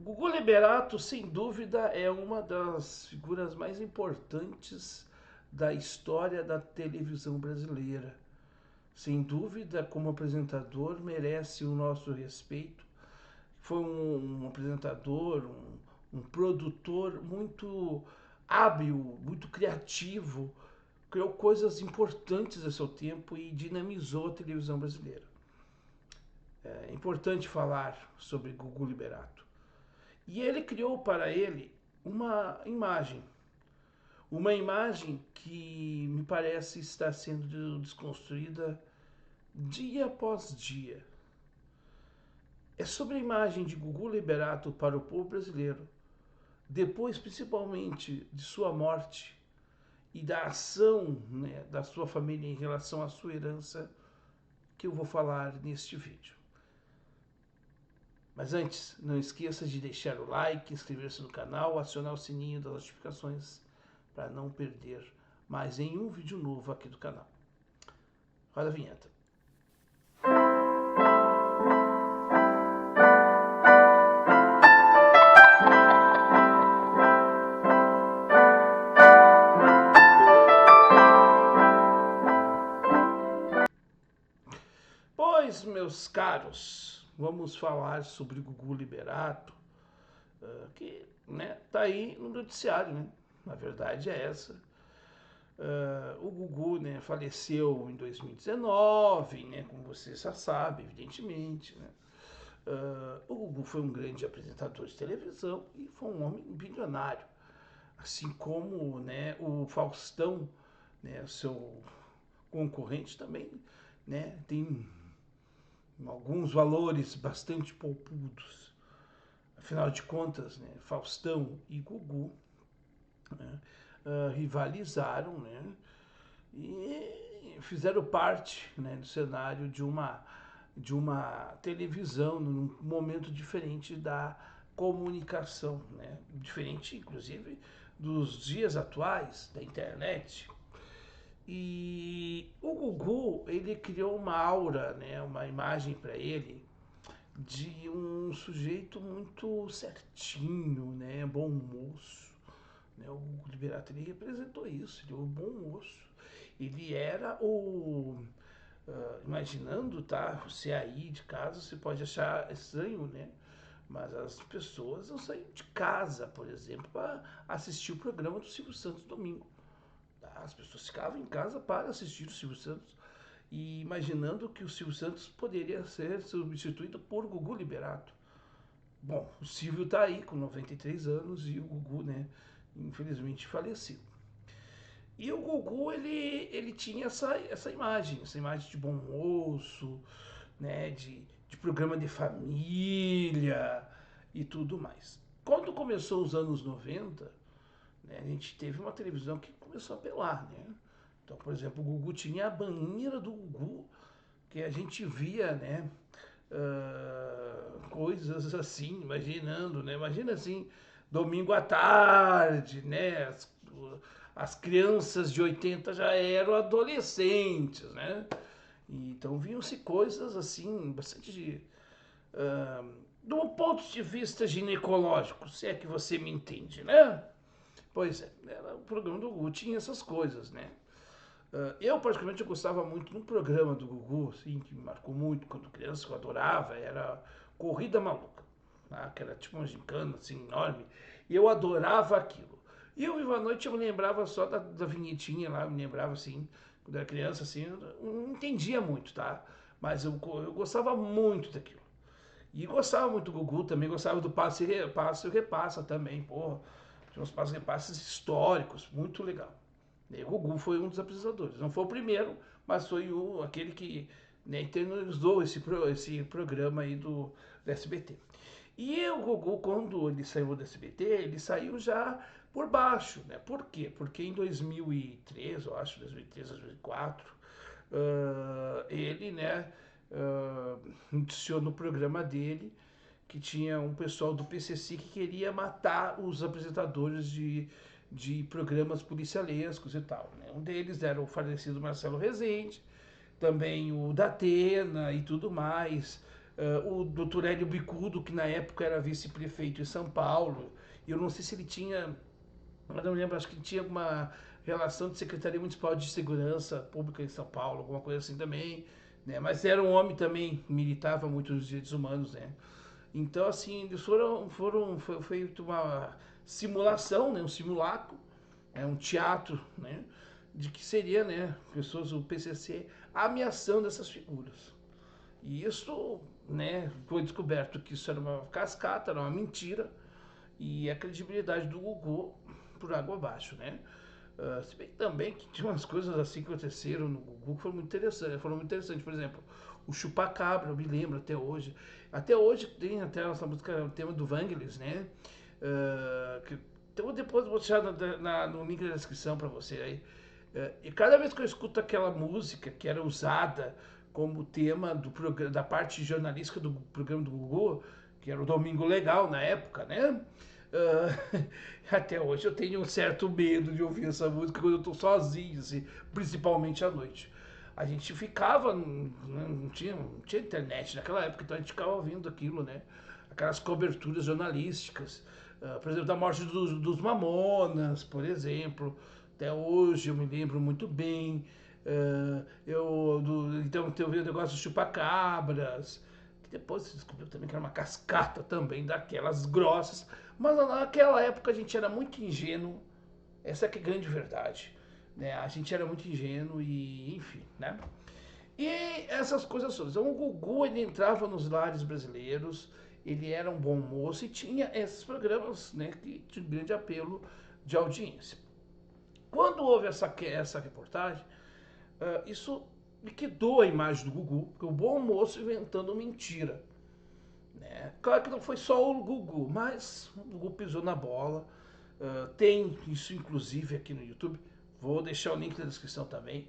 Gugu Liberato, sem dúvida, é uma das figuras mais importantes da história da televisão brasileira. Sem dúvida, como apresentador, merece o nosso respeito. Foi um apresentador, um produtor muito hábil, muito criativo, criou coisas importantes a seu tempo e dinamizou a televisão brasileira. É importante falar sobre Gugu Liberato. E ele criou para ele uma imagem que me parece estar sendo desconstruída dia após dia. É sobre a imagem de Gugu Liberato para o povo brasileiro, depois principalmente de sua morte e da ação, né, da sua família em relação à sua herança, que eu vou falar neste vídeo. Mas antes, não esqueça de deixar o like, inscrever-se no canal, acionar o sininho das notificações para não perder mais nenhum vídeo novo aqui do canal. Roda a vinheta. Pois, meus caros, vamos falar sobre Gugu Liberato, que tá aí no noticiário, né? Na verdade é essa. O Gugu, né, faleceu em 2019, né, como você já sabe, evidentemente, né? O Gugu foi um grande apresentador de televisão e foi um homem bilionário, assim como, né, o Faustão, né, seu concorrente também, né, tem alguns valores bastante poupudos. Afinal de contas, né, Faustão e Gugu, né, rivalizaram, né, e fizeram parte, né, do cenário de uma televisão num momento diferente da comunicação, né, diferente inclusive dos dias atuais da internet. E o Gugu, ele criou uma aura, né, uma imagem para ele de um sujeito muito certinho, né, bom moço. Né, o Gugu Liberato, ele representou isso, ele é um bom moço. Ele era imaginando, tá? Você aí de casa, você pode achar estranho, né? Mas as pessoas não saíam de casa, por exemplo, para assistir o programa do Silvio Santos domingo. Tá? As pessoas ficavam em casa para assistir o Silvio Santos e imaginando que o Silvio Santos poderia ser substituído por Gugu Liberato. Bom, o Silvio tá aí com 93 anos e o Gugu, né, infelizmente faleceu. E o Gugu, ele tinha essa imagem de bom moço, né, de programa de família e tudo mais. Quando começou os anos 90, né, a gente teve uma televisão que começou a apelar, né? Então, por exemplo, o Gugu tinha a banheira do Gugu, que a gente via, né, coisas assim, imaginando, né? Imagina assim, domingo à tarde, né? As crianças de 80 já eram adolescentes, né? Então vinham-se coisas assim, bastante. De um ponto de vista ginecológico, se é que você me entende, né? Pois é, o programa do Gugu tinha essas coisas, né? Eu, particularmente, eu gostava muito de um programa do Gugu, assim, que me marcou muito quando criança, que eu adorava, era Corrida Maluca. Tá? Que era tipo uma gincana, assim, enorme. E eu adorava aquilo. E o Viva a Noite eu me lembrava só da vinhetinha lá, eu me lembrava, assim, quando era criança, assim, eu não entendia muito, tá? Mas eu gostava muito daquilo. E gostava muito do Gugu, também gostava do Passe e Repassa também, porra. Tinha uns passos e repasses históricos, muito legal. E o Gugu foi um dos apresentadores. Não foi o primeiro, mas foi aquele que, né, eternizou esse programa aí do SBT. E o Gugu, quando ele saiu do SBT, ele saiu já por baixo, né? Por quê? Porque em 2003, eu acho, 2003, 2004, ele, né, noticiou no programa dele que tinha um pessoal do PCC que queria matar os apresentadores de programas policialescos e tal. Né? Um deles era o falecido Marcelo Rezende, também o Datena e tudo mais. o doutor Hélio Bicudo, que na época era vice-prefeito em São Paulo, e eu não sei se ele tinha, eu não lembro, acho que tinha alguma relação de Secretaria Municipal de Segurança Pública em São Paulo, alguma coisa assim também, né? Mas era um homem também, militava muito nos direitos humanos, né? Então, assim, eles foi feito uma simulação, né? Um simulacro, um teatro, né? De que seria, né? Pessoas do PCC ameaçando essas figuras. E isso, né? Foi descoberto que isso era uma cascata, era uma mentira, e a credibilidade do Gugu por água abaixo, né? Se bem também que tinha umas coisas assim que aconteceram no Gugu que foram muito interessantes. Por exemplo, o chupacabra, eu me lembro até hoje. Até hoje tem até essa música, o tema do Vangelis, né? Então depois eu vou deixar no link da descrição para você aí. E cada vez que eu escuto aquela música que era usada como tema do programa, da parte jornalística do programa do Gugu, que era o Domingo Legal na época, né? Até hoje eu tenho um certo medo de ouvir essa música quando eu tô sozinho, assim, principalmente à noite. A gente ficava, não tinha internet naquela época, então a gente ficava ouvindo aquilo, né? Aquelas coberturas jornalísticas, por exemplo, da morte dos Mamonas, por exemplo. Até hoje eu me lembro muito bem. Então teve o negócio dos chupacabras, que depois se descobriu também que era uma cascata também, daquelas grossas. Mas naquela época a gente era muito ingênuo, essa é que é a grande verdade. Né? A gente era muito ingênuo e, enfim, né? E essas coisas todas. Então o Gugu, ele entrava nos lares brasileiros, ele era um bom moço e tinha esses programas, né, que tinham grande apelo de audiência. Quando houve essa reportagem, isso liquidou a imagem do Gugu, porque o bom moço inventando mentira. Né? Claro que não foi só o Gugu, mas o Gugu pisou na bola. Tem isso inclusive aqui no YouTube, vou deixar o link na descrição também.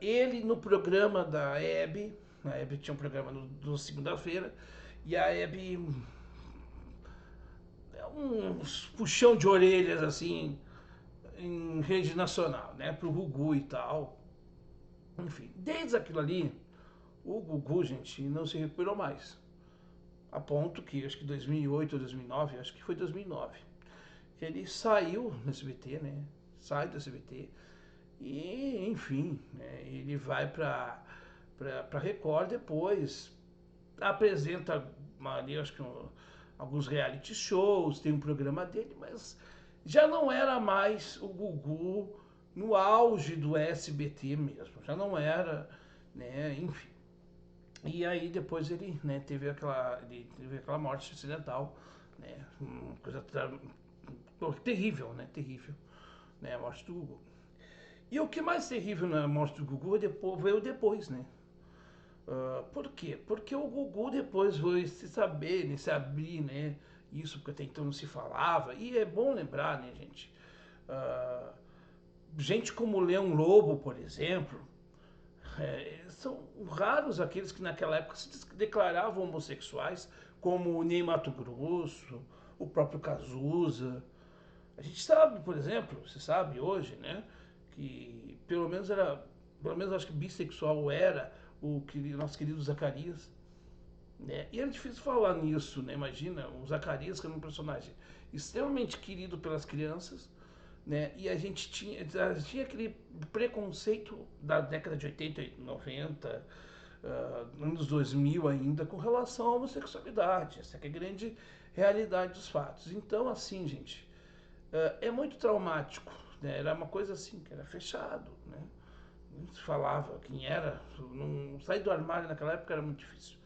Ele no programa da Hebe, a Hebe tinha um programa no segunda-feira, e a Hebe é um puxão de orelhas assim em rede nacional, né, pro Gugu e tal. Enfim, desde aquilo ali, o Gugu, gente, não se recuperou mais. A ponto que, acho que 2008 ou 2009, acho que foi 2009, ele saiu do SBT, né? Sai do SBT e, enfim, né, ele vai para Record depois, apresenta ali, acho que alguns reality shows, tem um programa dele, mas já não era mais o Gugu no auge do SBT mesmo, já não era, né, enfim. E aí depois ele, né, teve aquela morte acidental, né, uma coisa terrível, né, terrível, né, a morte do Gugu. E o que mais terrível na morte do Gugu veio depois, né? Por quê? Porque o Gugu depois foi se saber, né, se abrir, né? Isso porque até então não se falava. E é bom lembrar, né, gente? Gente como Leão Lobo, por exemplo, são raros aqueles que naquela época se declaravam homossexuais, como o Ney Matogrosso, o próprio Cazuza. A gente sabe, por exemplo, você sabe hoje, né, que pelo menos acho que bissexual era nosso querido Zacarias, né? E era difícil falar nisso, né? Imagina, o Zacarias que era um personagem extremamente querido pelas crianças, né? E a gente tinha aquele preconceito da década de 80 e 90, anos 2000 ainda, com relação à homossexualidade. Essa é a grande realidade dos fatos. Então, assim, gente, é muito traumático, né? Era uma coisa assim, que era fechado, né? Não se falava quem era, não sair do armário naquela época era muito difícil.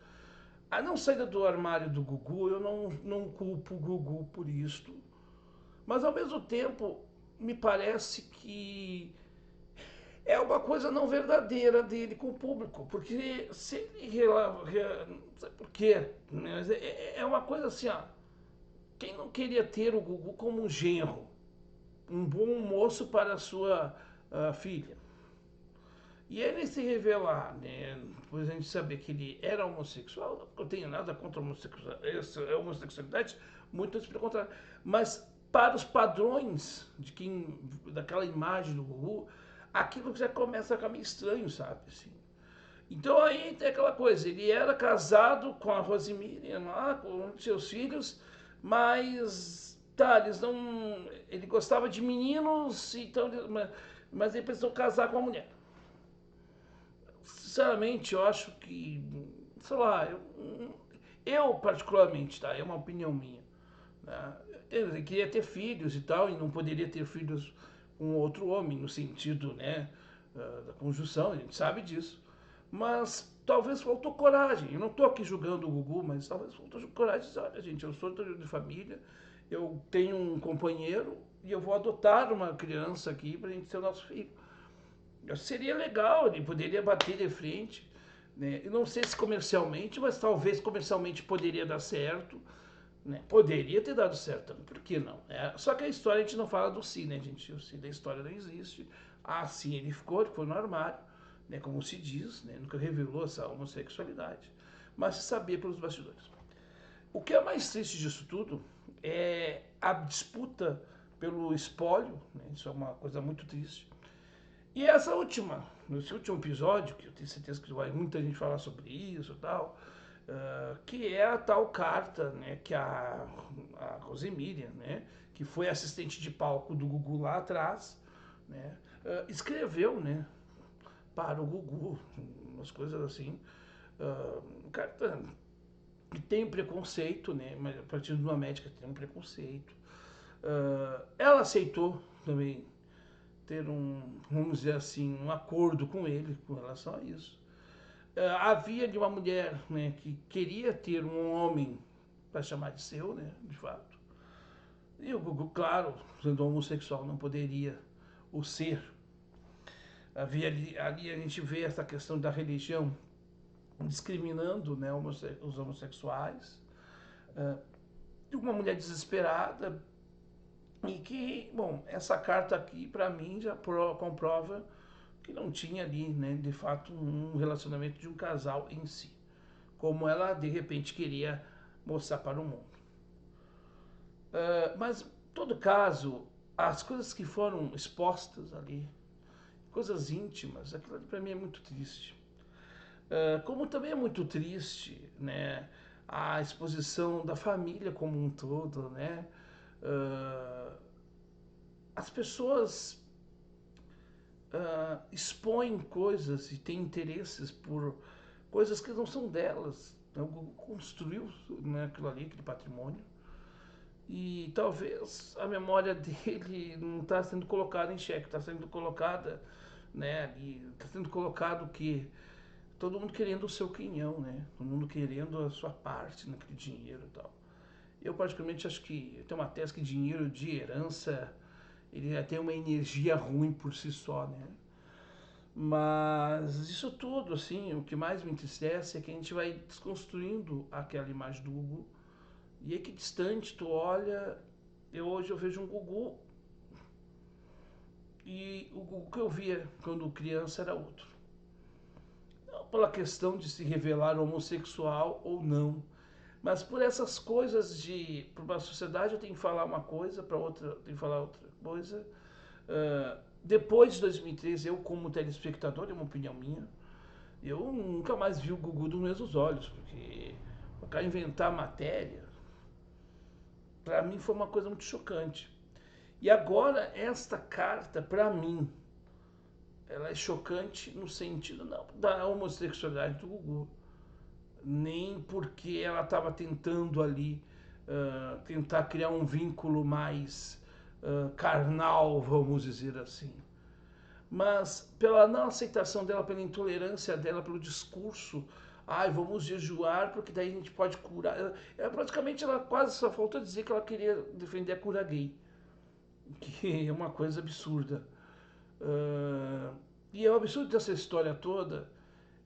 A não saída do armário do Gugu, eu não culpo o Gugu por isto, mas ao mesmo tempo me parece que é uma coisa não verdadeira dele com o público, porque se ele não sei por quê, mas é uma coisa assim, ó, quem não queria ter o Gugu como um genro, um bom moço para a sua filha? E ele se revelar, né, depois a gente saber que ele era homossexual, não tenho nada contra a homossexualidade, muito pelo contrário. Mas para os padrões daquela imagem do Gugu, aquilo já começa a ficar meio estranho, sabe? Assim. Então aí tem aquela coisa, ele era casado com a Rosemiriam lá, com seus filhos, mas tá, eles não. Ele gostava de meninos, então, mas ele precisou casar com a mulher. Sinceramente, eu acho que, sei lá, eu particularmente, tá? É uma opinião minha. Né? Ele queria ter filhos e tal, e não poderia ter filhos com outro homem, no sentido, né, da conjunção, a gente sabe disso. Mas talvez faltou coragem. Eu não estou aqui julgando o Gugu, mas talvez faltou coragem de dizer, olha, gente, eu sou de família, eu tenho um companheiro e eu vou adotar uma criança aqui para a gente ser o nosso filho. Seria legal, ele poderia bater de frente. Né? Eu não sei se comercialmente, mas talvez comercialmente poderia dar certo. Né? Poderia ter dado certo, por que não? Só que a história a gente não fala do Si, né, gente? O Si da história não existe. Ah, sim, ele foi no armário, né, como se diz, né, nunca revelou essa homossexualidade, mas se sabia pelos bastidores. O que é mais triste disso tudo é a disputa pelo espólio, né, isso é uma coisa muito triste. E nesse último episódio, que eu tenho certeza que vai muita gente falar sobre isso e tal, que é a tal carta, né, que a Rosemiriam, né, que foi assistente de palco do Gugu lá atrás, né, escreveu, né, para o Gugu, umas coisas assim, carta que tem preconceito, né, mas a partir de uma médica tem um preconceito. Ela aceitou também ter vamos dizer assim, um acordo com ele com relação a isso. Havia de uma mulher, né, que queria ter um homem para chamar de seu, né, de fato. E o Gugu, claro, sendo homossexual, não poderia o ser. Havia ali a gente vê essa questão da religião discriminando, né, os homossexuais. De uma mulher desesperada e que, bom, essa carta aqui para mim já comprova que não tinha ali, né, de fato, um relacionamento de um casal em si, como ela de repente queria mostrar para o mundo. Mas, em todo caso, as coisas que foram expostas ali, coisas íntimas, aquilo ali para mim é muito triste. Como também é muito triste, né, a exposição da família como um todo, né? As pessoas expõem coisas e têm interesses por coisas que não são delas. O Google construiu, né, aquilo ali, aquele patrimônio, e talvez a memória dele não está sendo colocada em xeque, está sendo colocada, né, está sendo colocado o que todo mundo querendo o seu quinhão, né, todo mundo querendo a sua parte naquele dinheiro e tal. Eu particularmente acho que tem uma tese que dinheiro de herança ele já tem uma energia ruim por si só, né? Mas isso tudo, assim, o que mais me entristece é que a gente vai desconstruindo aquela imagem do Gugu. E aí que distante tu olha, hoje eu vejo um Gugu e o Gugu que eu via quando criança era outro. Não pela questão de se revelar homossexual ou não, mas por essas coisas de, para uma sociedade eu tenho que falar uma coisa, para outra eu tenho que falar outra coisa. Depois de 2013, eu como telespectador, é uma opinião minha, eu nunca mais vi o Gugu dos mesmos olhos, porque o cara inventar matéria, para mim foi uma coisa muito chocante. E agora, esta carta, para mim, ela é chocante no sentido não da homossexualidade do Gugu, nem porque ela estava tentando ali tentar criar um vínculo mais carnal, vamos dizer assim. Mas pela não aceitação dela, pela intolerância dela, pelo discurso, ai, vamos jejuar porque daí a gente pode curar. Praticamente ela quase só faltou dizer que ela queria defender a cura gay, que é uma coisa absurda. E o absurdo dessa história toda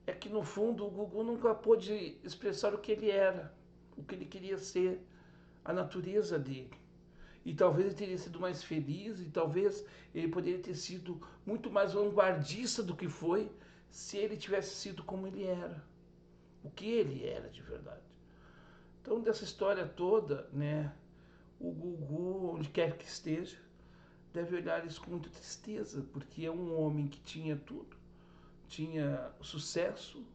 é que no fundo o Gugu nunca pôde expressar o que ele era, o que ele queria ser, a natureza dele. E talvez ele teria sido mais feliz, e talvez ele poderia ter sido muito mais vanguardista do que foi se ele tivesse sido como ele era, o que ele era de verdade. Então, dessa história toda, né, o Gugu, onde quer que esteja, deve olhar isso com muita tristeza, porque é um homem que tinha tudo, tinha sucesso,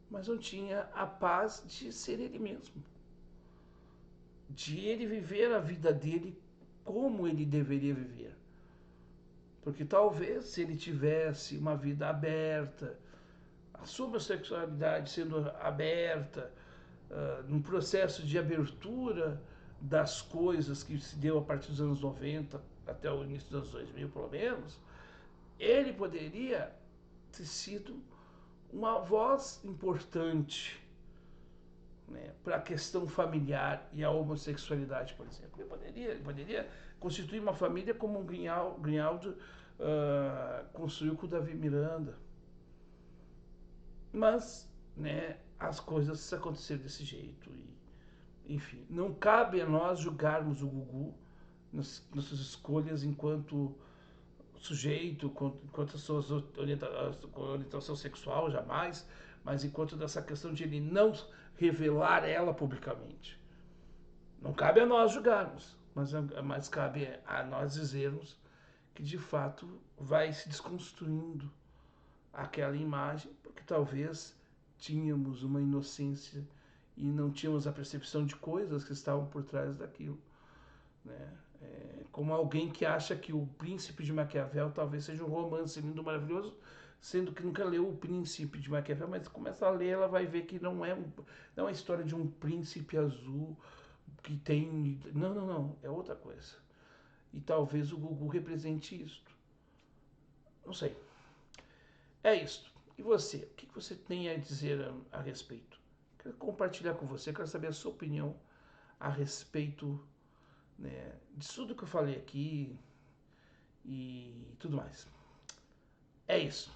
mas não tinha a paz de ser ele mesmo, de ele viver a vida dele como ele deveria viver. Porque talvez se ele tivesse uma vida aberta, a sua sexualidade sendo aberta, num processo de abertura das coisas que se deu a partir dos anos 90 até o início dos anos 2000, pelo menos, ele poderia ter sido uma voz importante, né, para a questão familiar e a homossexualidade, por exemplo. Ele poderia constituir uma família como um Grinaldo construiu com o Davi Miranda. Mas, né, as coisas aconteceram desse jeito. E, enfim, não cabe a nós julgarmos o Gugu nas suas escolhas enquanto sujeito, enquanto a sua orientação sexual, jamais, mas enquanto dessa questão de ele não revelar ela publicamente. Não cabe a nós julgarmos, mas cabe a nós dizermos que de fato vai se desconstruindo aquela imagem, porque talvez tínhamos uma inocência e não tínhamos a percepção de coisas que estavam por trás daquilo, né? Como alguém que acha que o Príncipe de Maquiavel talvez seja um romance lindo, maravilhoso, sendo que nunca leu o Príncipe de Maquiavel, mas começa a ler, ela vai ver que não é a história de um príncipe azul que tem... Não, é outra coisa. E talvez o Gugu represente isto. Não sei. É isso. E você? O que você tem a dizer a respeito? Quero compartilhar com você, quero saber a sua opinião a respeito, né, disso tudo que eu falei aqui e tudo mais. É isso.